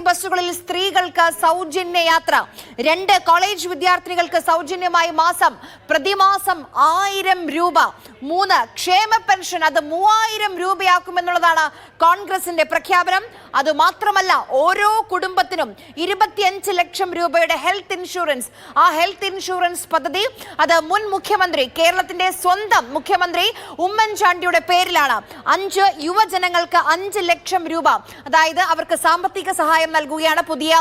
ബസ്സുകളിൽ സ്ത്രീകൾക്ക് സൗജന്യ യാത്ര. 2 കോളേജ് വിദ്യാർത്ഥിനികൾക്ക് സൗജന്യമായി മാസം പ്രതിമാസം 1000 രൂപ. 3 ക്ഷേമ പെൻഷൻ അത് 3000 രൂപയാക്കുമെന്നുള്ളതാണ് കോൺഗ്രസിന്റെ പ്രഖ്യാപനം. അതുമാത്രമല്ല, ഓരോ കുടുംബത്തിനും 25 ലക്ഷം രൂപയുടെ ഹെൽത്ത് ഇൻഷുറൻസ്. ആ ഹെൽത്ത് ഇൻഷുറൻസ് പദ്ധതി അത് മുൻ മുഖ്യമന്ത്രി, കേരളത്തിന്റെ സ്വന്തം മുഖ്യമന്ത്രി ഉമ്മൻചാണ്ടിയുടെ പേരിലാണ്. 5 യുവജനങ്ങൾക്ക് 5 ലക്ഷം രൂപ, അതായത് അവർക്ക് സാമ്പത്തിക സഹായം നൽകുകയാണ്. പുതിയ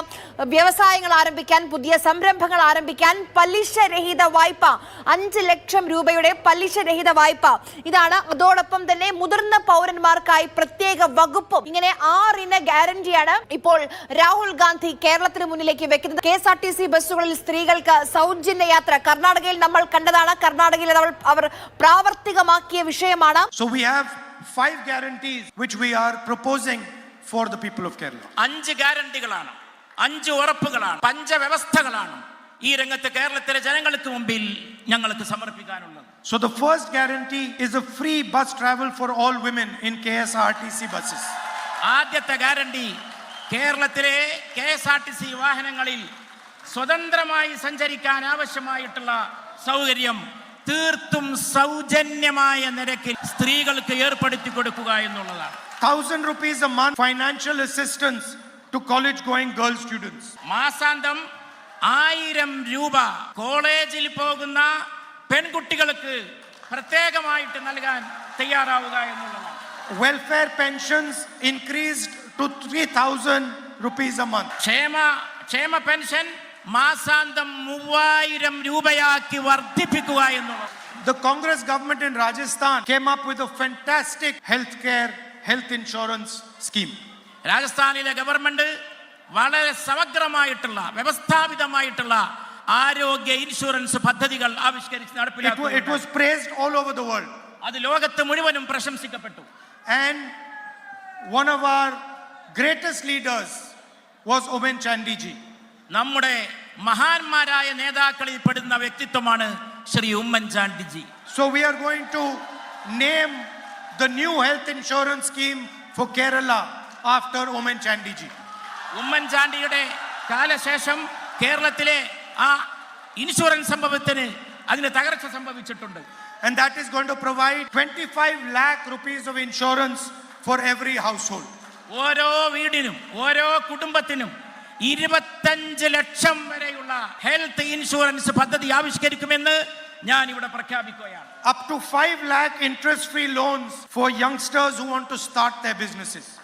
വ്യവസായങ്ങൾ ആരംഭിക്കാൻ, പുതിയ സംരംഭങ്ങൾ ആരംഭിക്കാൻ പലിശരഹിത വായ്പ, 5 ലക്ഷം രൂപയുടെ പലിശരഹിത വായ്പ ഇതാണ്. അതോടൊപ്പം തന്നെ മുതിർന്ന പൗരന്മാർക്കായി പ്രത്യേക വകുപ്പും. ഇങ്ങനെ 6 ഗ്യാരണ്ടിയാണ് ഇപ്പോൾ രാഹുൽ ഗാന്ധി കേരളത്തിന് മുന്നിലേക്ക് വെക്കുന്നത്. KSRTC ബസ്സുകളിൽ സ്ത്രീകൾക്ക് സൗജന്യ യാത്ര കർണാടകയിൽ നമ്മൾ കണ്ടതാണ്. കർണാടകയിൽ അവർ പ്രാവർത്തികമാക്കിയ വിഷയമാണ്. So we have 5 guarantees which we are proposing for the people of Kerala. 5 ഗ്യാരണ്ടികളാണ്, 5 ഉറപ്പുകളാണ്, പഞ്ചവ്യവസ്ഥകളാണ് ഈ രംഗത്ത് കേരളത്തിലെ ജനങ്ങൾക്ക് മുമ്പിൽ ഞങ്ങൾക്ക് സമർപ്പിക്കാനുള്ളത്. So the first guarantee is a free bus travel for all women in KSRTC buses. ആദ്യത്തെ ഗ്യാരണ്ടി, കേരളത്തിലെ KSRTC വാഹനങ്ങളിൽ സ്വതന്ത്രമായി സഞ്ചരിക്കാൻ ആവശ്യമായിട്ടുള്ള സൗകര്യം തീർത്തും സൗജന്യമായ നിരക്കിൽ സ്ത്രീകൾക്ക് ഏർപ്പെടുത്തി കൊടുക്കുക എന്നുള്ളതാണ്. 1000 rupees a month financial assistance to college going girl students. മാസാന്തം 1000 രൂപ കോളേജിൽ പോകുന്ന പെൺകുട്ടികൾക്ക് പ്രത്യേകമായിട്ട് നൽകാൻ തയ്യാറാവുക എന്നുള്ളതാണ്. Welfare pensions increased to 3000 rupees a month. ക്ഷേമ പെൻഷൻ മാസാന്തം 3000 രൂപയാക്കി വർദ്ധിപ്പിക്കുക എന്നുള്ളത്. The Congress government in Rajasthan came up with a fantastic health insurance scheme. രാജസ്ഥാനിലെ ഗവൺമെന്റ് വളരെ സമഗ്രമായിട്ടുള്ള വ്യവസ്ഥാപിതമായിട്ടുള്ള ആരോഗ്യ ഇൻഷുറൻസ് പദ്ധതികൾ ആവിഷ്കരിച്ച് നടപ്പിലാക്കി. It was praised all over the world. അത് ലോകത്ത് മുഴുവനും പ്രശംസിക്കപ്പെട്ടു. And one of our greatest leaders was Omen Chandi ji. നമ്മുടെ മഹാന്മാരായ നേതാക്കളിൽ പെടുന്ന വ്യക്തിത്വമാണ് Shri Oommen Chandy G. So we are going to name the new health insurance scheme for Kerala after Omen Chandi ji. ഉമ്മൻചാണ്ടിയുടെ കാലശേഷം കേരളത്തിലെ ആ ഇൻഷുറൻസ് സംഭവത്തിന് അതിന് തകർച്ച സംഭവിച്ചിട്ടുണ്ട്. And that is going to provide 25 lakh rupees of insurance for every household. ഓരോ വീടിനും ഓരോ കുടുംബത്തിനും 25 ലക്ഷം വരെയുള്ള ഹെൽത്ത് ഇൻഷുറൻസ് പദ്ധതി ആവിഷ്കരിക്കുമെന്ന് ഞാൻ ഇവിടെ പ്രഖ്യാപിക്കുകയാണ്. Up to 5 lakh interest-free loans for youngsters who want to start their businesses.